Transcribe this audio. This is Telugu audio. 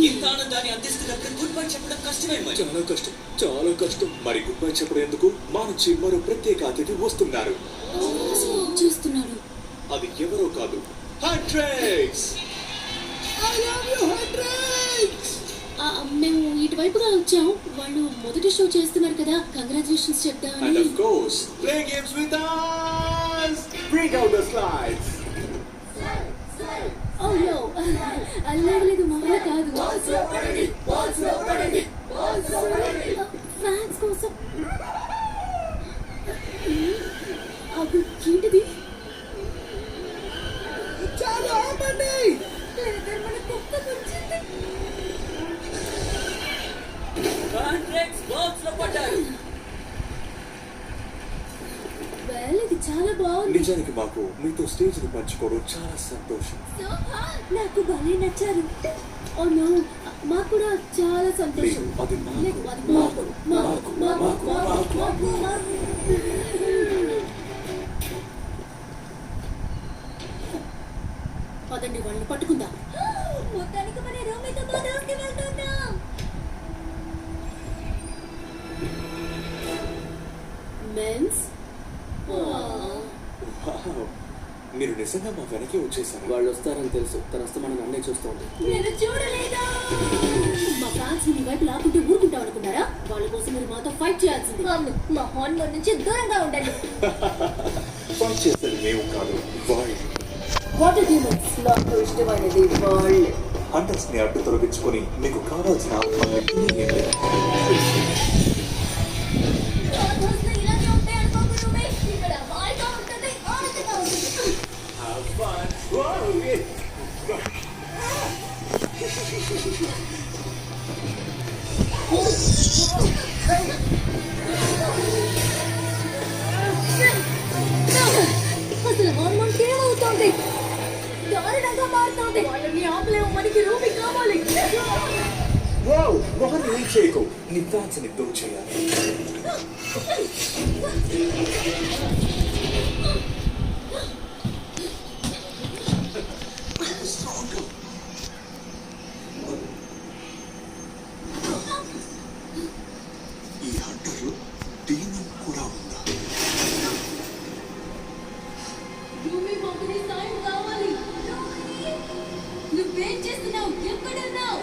ఇంత ఆనందాన్ని అందిస్తున్నప్పుడు గుడ్ బై చెప్పడం కష్టమే. చాలా కష్టం. మరి గుడ్ బై చెప్పడం ఎందుకు? మా నుంచి మరో ప్రత్యేక అతిథి వస్తున్నారు. చూస్తున్నాడు. అది ఎవరో కాదు, హ్యాట్రిక్స్. మేము ఇటువైపుగా వచ్చాం. వాళ్ళు మొదటి షో చేస్తున్నారు కదా, కంగ్రాచులేషన్స్ చెప్తామని. And of course, play games with us. Bring out the slides. అయ్యో అల్లలేదు, మా వల్ల కాదు. ఫ్యాన్స్ కోసం అప్పుడు ఏంటిది? ఇది చాలా బాగుంది. నిజానికి మాకు మీతో స్టేజ్ ని పంచుకోవడం చాలా సంతోషం. నాకు భలే నచ్చారు. ఓ నో, మాకు కూడా చాలా సంతోషం. అది పదండి, వాళ్ళని పట్టుకుందాం. మొత్తానికి మన రోమితో బాదోస్కి వెళ్తున్నాం. మెన్స్ మీరు నిజంగా మా వెనకే వచ్చేసారు. వాళ్ళు వస్తారని తెలుసు. తన అస్తమానం అన్నే చూస్తోంది. నేను చూడలేదా? మా ఫ్యాన్స్ ని వైపు లాక్కుంటే ఊరుకుంటాం అనుకున్నారా? వాళ్ళ కోసం మీరు మాతో ఫైట్ చేయాల్సింది. మా హార్న్ నుంచి దూరంగా ఉండండి. ఫైట్ చేసేది మేము కాదు, వాళ్ళు. వాటర్ డీమన్స్ నాకు ఇష్టమైనది వాళ్ళు. హంటర్స్ ని అడ్డు తొలగించుకొని మీకు కావాల్సిన ఆత్మల్ని తినేయండి. అసలు హార్మోన్ ఏమవుతోంది? దారుణంగా మారుతోంది. వాళ్ళని ఆపలేము, మనకి రూపీ కావాలి. మొహన్ ఏం చేయకు, నీ ఫ్యాన్స్ ని దూరం చేయాలి. ఈ హంటర్లు డీమన్ కూడా ఉందా? రూపీ పంపిణీ సాయం కావాలి. నువ్వేం చేస్తున్నావు? ఎక్కడున్నావు?